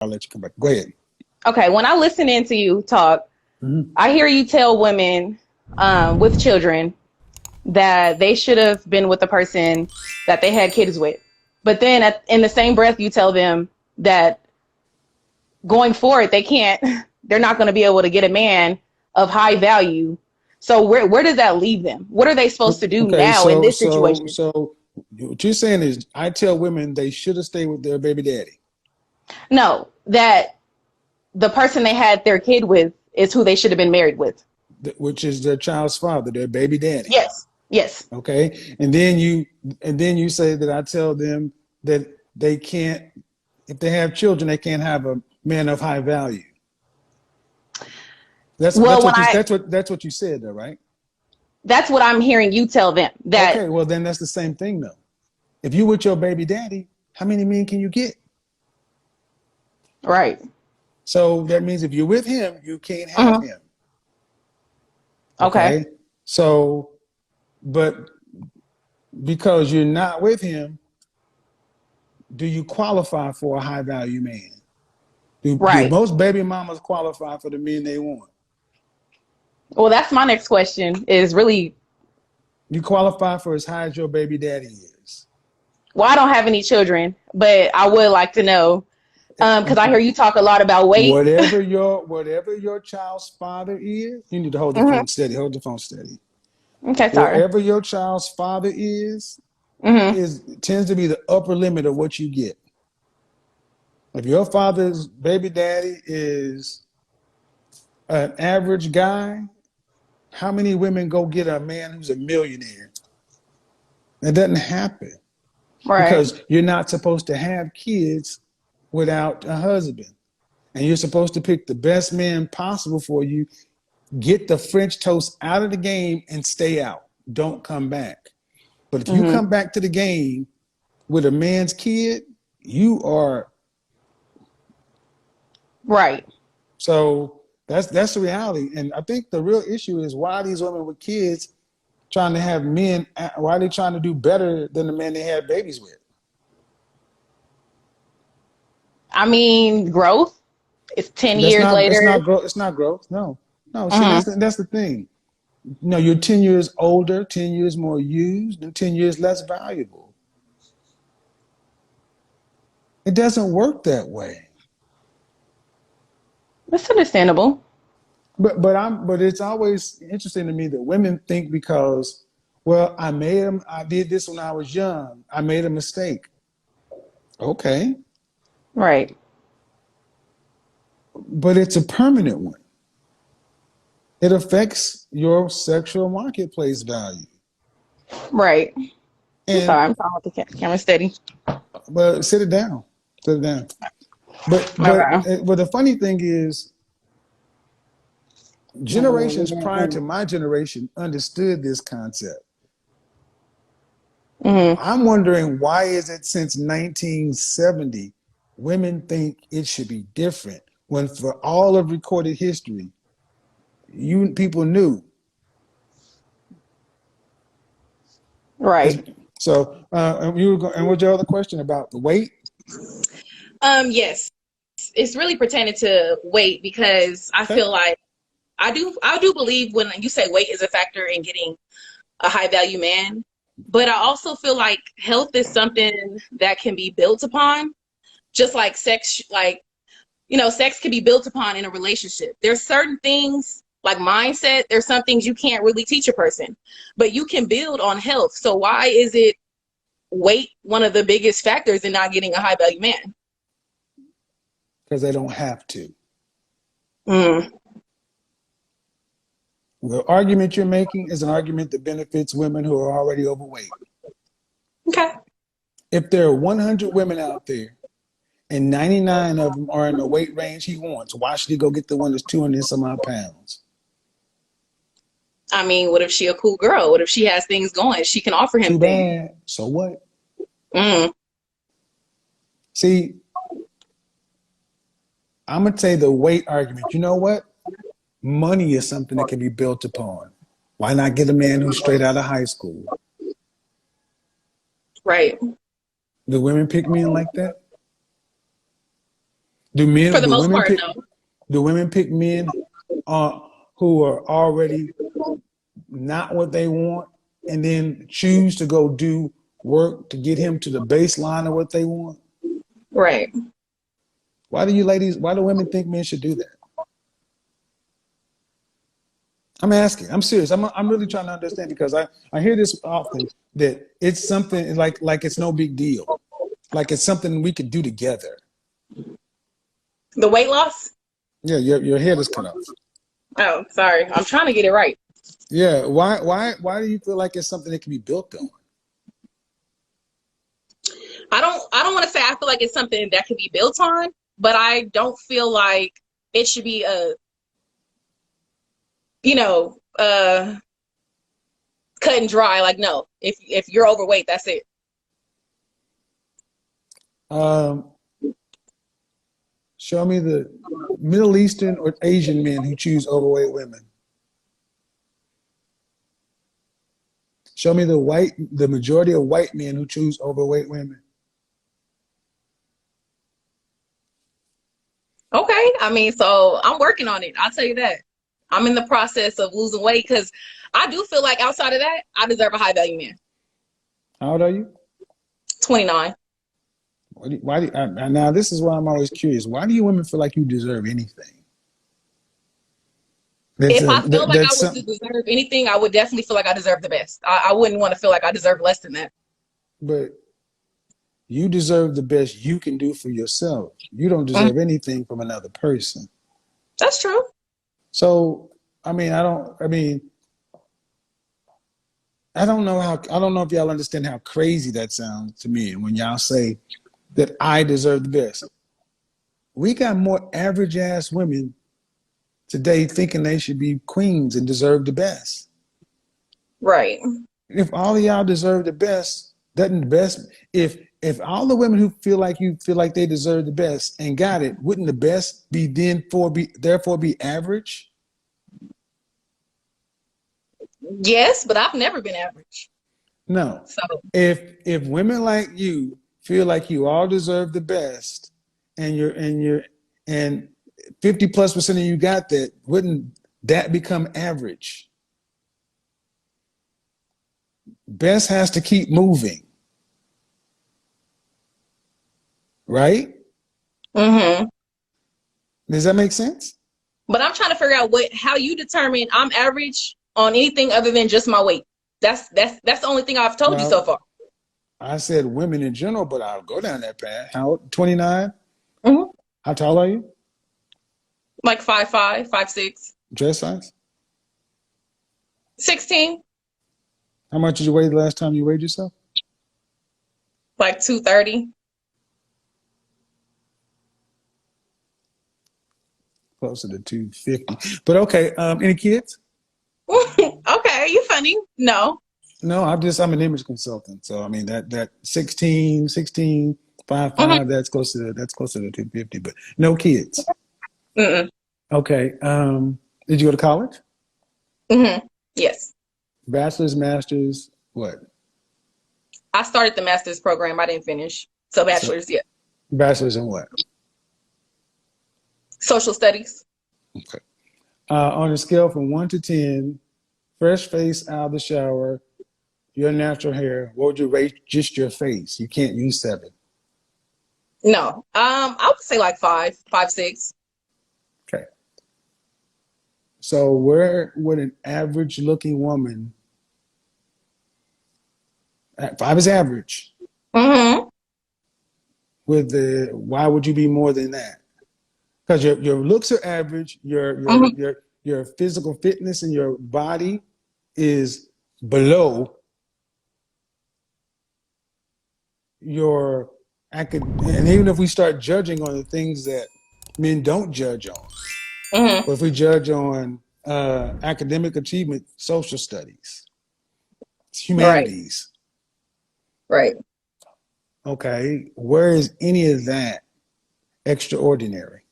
I'll let you come back. Go ahead. Okay, when I listen into you talk, Mm-hmm. I hear you tell women with children that they should have been with the person that they had kids with. But then in the same breath, you tell them that going forward, they're not going to be able to get a man of high value. So where does that leave them? What are they supposed to do Okay, now in so this so situation? so what you're saying is I tell women they should have stayed with their baby daddy, No, that the person they had their kid with is who they should have been married with. which is their child's father, their baby daddy. Yes. Yes. Okay, and then you say that I tell them that they can't, if they have children, they can't have a man of high value. That's Well, that's when what you I that's what you said though, right? that's what I'm hearing you tell them that Okay, well then that's the same thing though. If you with your baby daddy, how many men can you get? right. So that means if you're with him, you can't have Hmm. him. Okay. Okay. So, but because you're not with him, do you qualify for a high value man? Do Right. most baby mamas qualify for the men they want? Well, that's my next question is really, You qualify for as high as your baby daddy is. well, I don't have any children, but I would like to know because I hear you talk a lot about weight. Whatever your child's father is, you need to hold the Hmm. phone steady. Hold the phone steady. Okay, sorry. Wherever your child's father Hmm. is tends to be the upper limit of what you get. If your father's baby daddy is an average guy, how many women go get a man who's a millionaire? That doesn't happen Right. because you're not supposed to have kids without a husband. And you're supposed to pick the best man possible for you, get the French toast out of the game and stay out. Don't come back. But if you Hmm. come back to the game with a man's kid, you are. Right. So that's the reality. And I think the real issue is why these women with kids trying to have men, why are they trying to do better than the men they had babies with? I mean, growth. It's 10 That's years not it's later. not growth. It's not growth. No. No, see Hmm. that's the thing. No, you're 10 years older, 10 years more used, and 10 years less valuable. It doesn't work that way. That's understandable. But it's always interesting to me that women think because, well, I did this when I was young. I made a mistake. Okay. Right. But it's a permanent one. It affects your sexual marketplace value. Right. I'm And sorry. I'm talking with the camera steady. but sit it down. Sit it down. But but Okay. but the funny thing is generations prior to my generation understood this concept. Hmm. I'm wondering why is it since 1970 women think it should be different when for all of recorded history you people knew. It's, Right. and what's your other question about the weight? Yes. It's really pertaining to weight because I Okay. feel like I do believe when you say weight is a factor in getting a high value man, but I also feel like health is something that can be built upon, just like sex, like sex can be built upon in a relationship. There's certain things like mindset, there's some things you can't really teach a person, but you can build on health. So why is it weight one of the biggest factors in not getting a high value man? Because they don't have to. Mm, The argument you're making is an argument that benefits women who are already overweight. okay. If there are 100 women out there and 99 of them are in the weight range he wants, why should he go get the one that's 200 and some odd pounds? I mean, what if she a cool girl? What if she has things going? She can offer him Too things. bad. So what? Mm, See, I'm going to say the weight argument. You know what? Money is something that can be built upon. Why not get a man who's straight out of high school? right. Do women pick men like that? For the Do most women part, pick no. men who are already not what they want and then choose to go do work to get him to the baseline of what they want? Right. Why do women think men should do that? I'm asking. I'm serious. I'm really trying to understand because I hear this often that it's something like it's no big deal. Like it's something we could do together. The weight loss? Yeah, your head is cut off. Oh, sorry. I'm trying to get it right. Yeah. Why do you feel like it's something that can be built on? I don't want to say I feel like it's something that can be built on, but I don't feel like it should be a, you know, cut and dry. Like, no, if you're overweight, that's it. Um, Show me the Middle Eastern or Asian men who choose overweight women. Show me the majority of white men who choose overweight women. Okay. I mean, so I'm working on it. I'll tell you that. I'm in the process of losing weight because I do feel like outside of that, I deserve a high value man. How old are you? 29. Now this is why I'm always curious. Why do you women feel like you deserve anything? If I felt like I That's was to deserve anything, I would definitely feel like I deserve the best. I wouldn't want to feel like I deserve less than that. but you deserve the best you can do for yourself. You don't Mhm. deserve anything from another person. That's true. So, I don't know if y'all understand how crazy that sounds to me when y'all say that I deserve the best. We got more average ass women today thinking they should be queens and deserve the best. Right. If all of y'all deserve the best, doesn't the best if all the women who feel like they deserve the best and got it, wouldn't the best be therefore be average? Yes, but I've never been average. No. So, If women like you feel like you all deserve the best and 50+% of you got that, wouldn't that become average? Best has to keep moving, right? hmm Does that make sense? but I'm trying to figure out how you determine I'm average on anything other than just my weight. That's the only thing I've told you so Well, far. I said women in general, but I'll go down that path. How 29? hmm How tall are you? Like 5'5", 5'6", Dress size? 16, How much did you weigh the last time you weighed yourself? like 230. Closer to 250. But okay, any kids? Okay, you funny. No. No, I'm an image consultant. So I mean that 16, 5, hmm 5, that's closer to 250, but no kids. Mm-mm. Okay. Did you go to college? Yes. Bachelor's, master's, what? I started the master's program. I didn't finish. So So bachelor's, yeah. bachelor's in what? Social studies. Okay. On a scale from 1 to 10, fresh face out of the shower, your natural hair, what would you rate just your face? You can't use 7. No. I would say like 5, 5'6". Okay. So where would an average looking woman, 5 is average, Mm-hmm. why would you be more than that? Because your looks are average, Mm-hmm. your physical fitness and your body is below your and even if we start judging on the things that men don't judge on, Mm-hmm. or if we judge on academic achievement, social studies, Right. humanities, Right. okay, where is any of that extraordinary?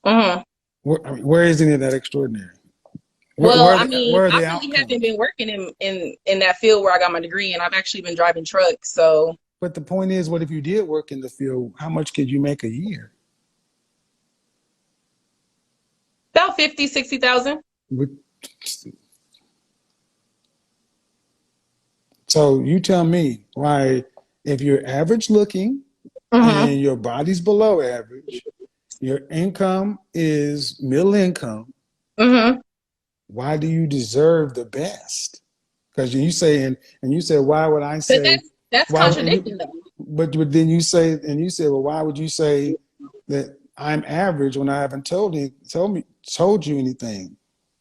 Mm-hmm. Where is any of that extraordinary? Well, I mean, Where are I the really haven't outcomes? been working in that field where I got my degree, and I've actually been driving trucks. So But the point is, what if you did work in the field? How much could you make a year? about 50, 60,000. So you tell me why, if you're average looking Mm-hmm. and your body's below average, your income is middle income, Mm-hmm. why do you deserve the best? Because you say, and you said, why would I But say, that's why would you, contradicting though. but then you say, and you said, well, why would you say that I'm average when I haven't told you anything?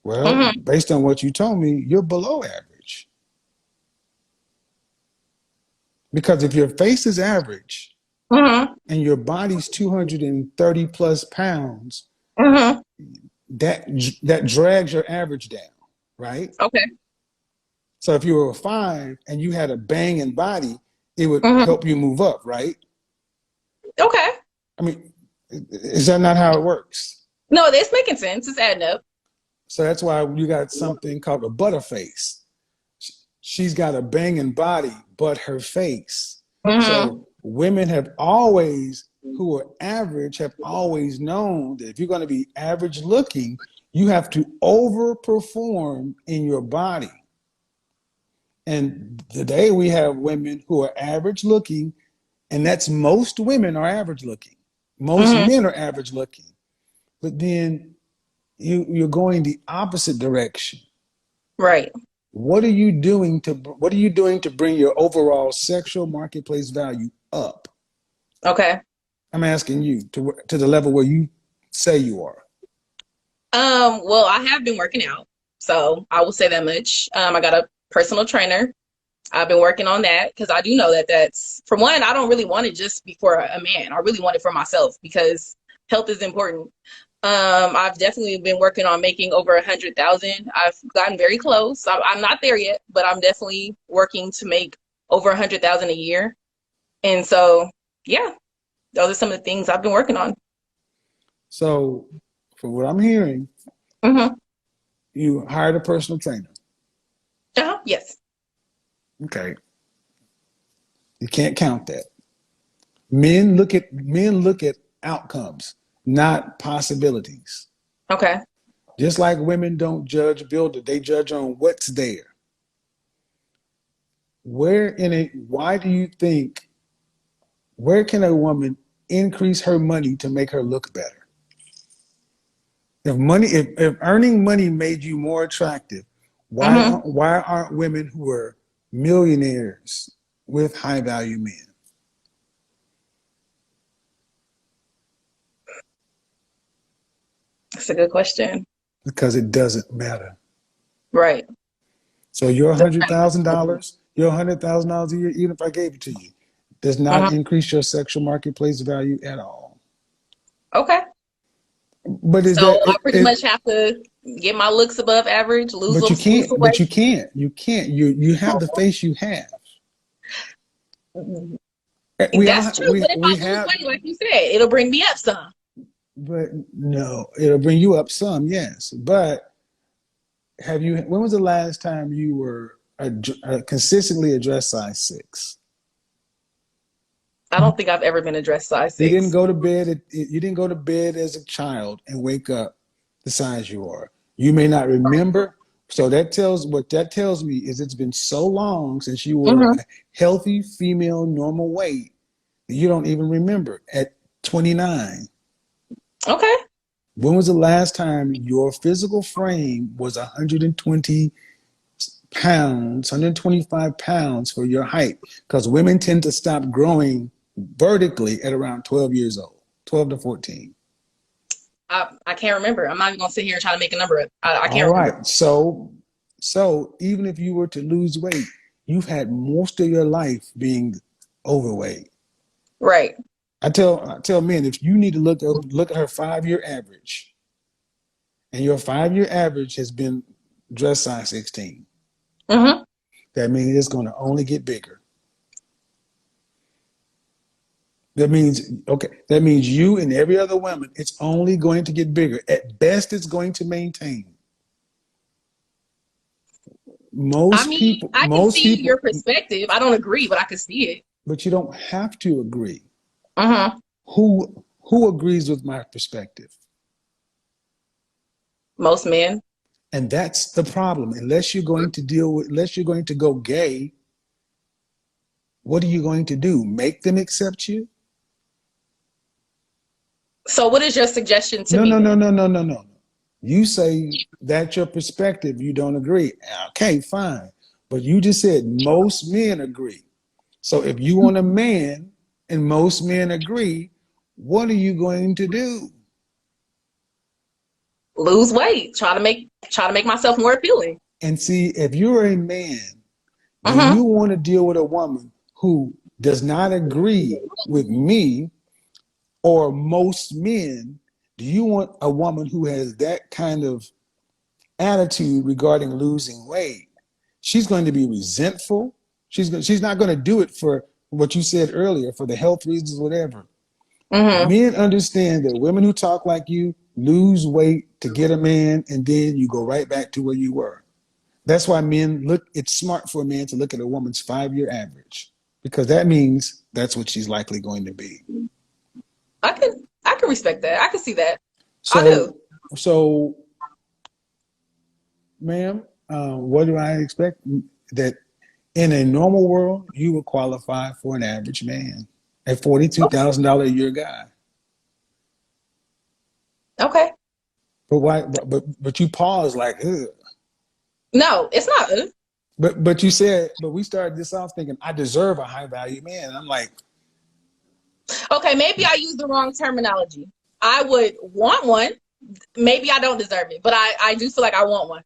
Well, Mm-hmm. based on what you told me, you're below average. Because if your face is average Mm-hmm. and your body's 230 plus pounds, Mm-hmm. that that drags your average down, right? Okay. So if you were a 5 and you had a banging body, it would Mm-hmm. help you move up, right? Okay. I mean, is that not how it works? No, that's making sense. It's adding up. So that's why you got something called a butterface. She's got a banging body, but her face. Mm-hmm. So women have always, who are average, have always known that if you're going to be average looking, you have to overperform in your body. And today we have women who are average looking, and that's most women are average looking. Most Mm-hmm. men are average looking. But then you're going the opposite direction. Right. What are you doing to bring your overall sexual marketplace value up? Okay. I'm asking you to the level where you say you are. Well, I have been working out, so I will say that much. I got a personal trainer. I've been working on that because I do know that that's, for one, I don't really want it just be for a man. I really want it for myself because health is important. I've definitely been working on making over 100,000. I've gotten very close. I'm not there yet, but I'm definitely working to make over 100,000 a year. And so, yeah, those are some of the things I've been working on. So, from what I'm hearing, Mm-hmm. you hired a personal trainer. Uh-huh. Yes. Okay. You can't count that. Men look at outcomes, not possibilities. Okay. Just like women don't judge builder, they judge on what's there. Why do you think, where can a woman increase her money to make her look better? If earning money made you more attractive, Mm-hmm. why aren't women who are millionaires with high value men? That's a good question. Because it doesn't matter. Right. So your $100,000 a year, even if I gave it to you, does not Mm-hmm. increase your sexual marketplace value at all. Okay. But is So that I pretty much have to get my looks above average, lose but them, you lose can't, the but weight. you can't, you can't. You have the face you have. We all That's true. But if we I lose have, weight, like you said, it'll bring me up some. but no, it'll bring you up some, yes. But when was the last time you were consistently a dress size 6? I don't think I've ever been a dress size You didn't 6. go to bed. You didn't go to bed as a child and wake up the size you are. You may not remember. So what that tells me is it's been so long since you were Mm-hmm. a healthy female normal weight that you don't even remember at 29. Okay. When was the last time your physical frame was 120 pounds, 125 pounds for your height? Because women tend to stop growing vertically at around 12 years old, 12 to 14. I can't remember. I'm not even gonna sit here and try to make a number up. I All can't remember. right. So even if you were to lose weight, you've had most of your life being overweight. Right. I tell men, if you need to look at her 5-year average, and your 5-year average has been dress size 16, Mm-hmm. that means it's going to only get bigger. That means you and every other woman, it's only going to get bigger. At best, it's going to maintain. I Most mean, people, I can most see people, your perspective. I don't agree, but I can see it. but you don't have to agree. Mm-hmm. Who agrees with my perspective? Most men. And that's the problem. Unless you're going to go gay, what are you going to do? Make them accept you? So what is your suggestion to No, me no, no, then? no, no, no, no. You say that's your perspective. You don't agree. Okay, fine. But you just said most men agree. So if you want a man and most men agree, what are you going to do? Lose weight. Try to make myself more appealing. And see, if you're a man, do Mm-hmm. you want to deal with a woman who does not agree with me or most men? Do you want a woman who has that kind of attitude regarding losing weight? She's going to be resentful. She's not going to do it for what you said earlier, for the health reasons, whatever. Mm-hmm. Men understand that women who talk like you lose weight to get a man, and then you go right back to where you were. That's why it's smart for a man to look at a woman's 5-year average, because that means that's what she's likely going to be. I can respect that. I can see that. I So, do. so, ma'am, what do I expect? That in a normal world, you would qualify for an average man, a $42,000 a year guy. Okay. But why? But you pause like, ugh. No, it's not. But you said, but we started this off thinking I deserve a high value man. I'm like, Okay, maybe I used the wrong terminology. I would want one. Maybe I don't deserve it, but I do feel like I want one.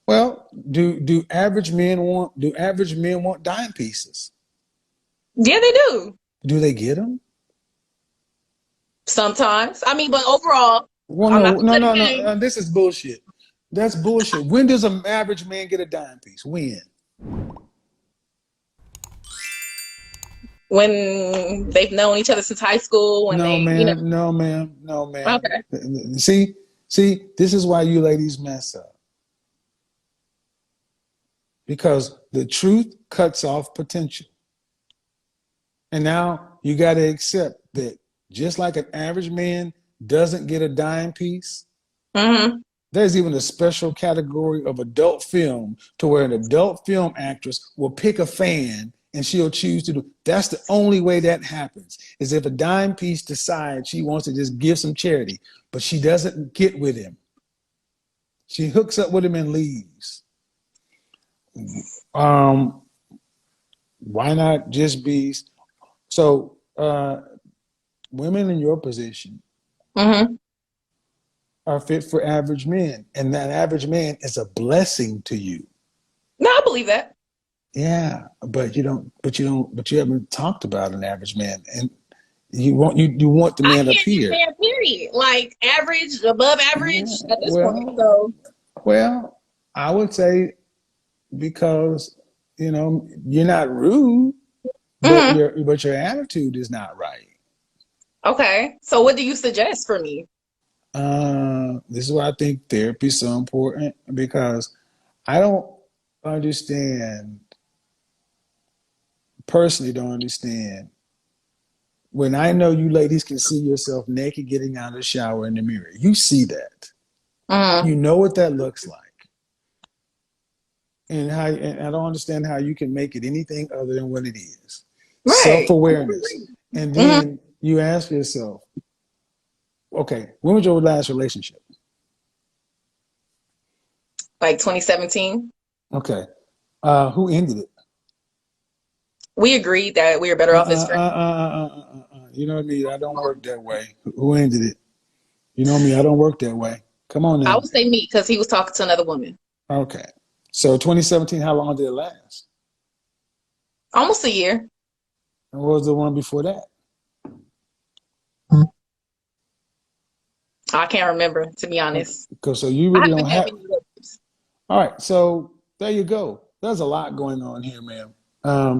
well, do average men want dime pieces? Yeah, they do. Do they get them? Sometimes. I mean, but overall, Well, I'm no, not gonna no, play no, the no. game. This is bullshit. That's bullshit. When does an average man get a dime piece? When? When they've known each other since high school, when No, they, ma'am. No, ma'am. No, ma'am. okay. See, this is why you ladies mess up, because the truth cuts off potential. And now you got to accept that just like an average man doesn't get a dime piece, Mm-hmm. there's even a special category of adult film to where an adult film actress will pick a fan and she'll choose to do. That's the only way that happens, is if a dime piece decides she wants to just give some charity, but she doesn't get with him. She hooks up with him and leaves. Um, why not just be so? Women in your position Mm-hmm. are fit for average men, and that average man is a blessing to you. No, I believe that. Yeah, but you haven't talked about an average man, and you want the I man up can't get a here. man, period. Like average, above Yeah, average at this point. well, So, well, I would say because you're not rude, but hmm, your attitude is not right. okay. So, what do you suggest for me? This is why I think therapy is so important, because I don't understand, personally don't understand, when I know you ladies can see yourself naked getting out of the shower in the mirror. You see that. Mm, You know what that looks like. And I don't understand how you can make it anything other than what it is. right. Self-awareness. And Hmm. then you ask yourself, okay, when was your last relationship? Like 2017, Okay. Who ended it? we agreed that we were better off as friends. You know me, I don't work that way. Who ended it? You know me, I don't work that way. Come on I now. would say me because he was talking to another woman. Okay. So 2017, how long did it last? Almost a year. And what was the one before that? I can't remember, to be honest. Okay, so you I really haven't don't had have. many relationships. All right, so there you go. There's a lot going on here, ma'am. Hmm.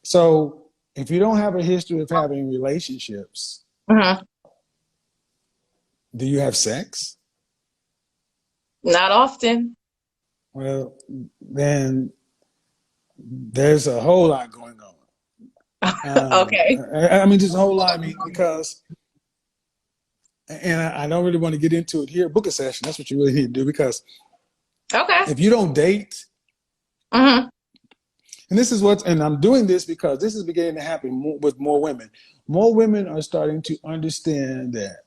So if you don't have a history of having relationships, Hmm. do you have sex? Not often. Well, then there's a whole lot going on. Okay. I mean, just a whole lot. I mean, because and I don't really want to get into it here. Book a session. That's what you really need to do, because Okay. if you don't date, Mm-hmm. and this is what's, and I'm doing this because this is beginning to happen with more women. More women are starting to understand that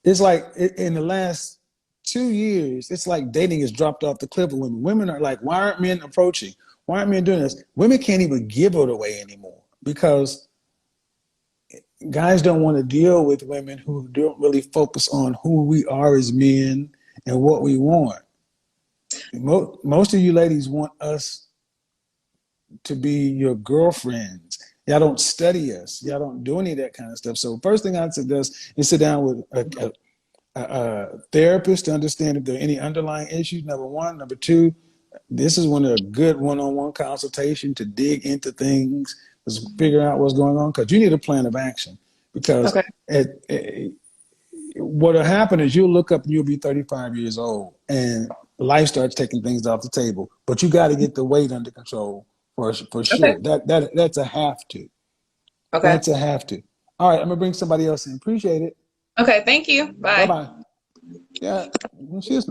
it's like in the last 2 years, it's like dating has dropped off the cliff of women. Women are like, why aren't men approaching? Why aren't men doing this? Women can't even give it away anymore because guys don't want to deal with women who don't really focus on who we are as men and what we want. Most of you ladies want us to be your girlfriends. Y'all don't study us. Y'all don't do any of that kind of stuff. So first thing I'd suggest is sit down with a therapist to understand if there are any underlying issues, number one. Number two, this is one of a good one-on-one consultation to dig into things, to figure out what's going on, because you need a plan of action. Because Okay. what'll happen is you'll look up and you'll be 35 years old and life starts taking things off the table. But you got to get the weight under control for Okay. sure. That's a have to. Okay. That's a have to. All right, I'm gonna bring somebody else in. Appreciate it. Okay. Thank you. Bye Bye. bye. Yeah, she is nice.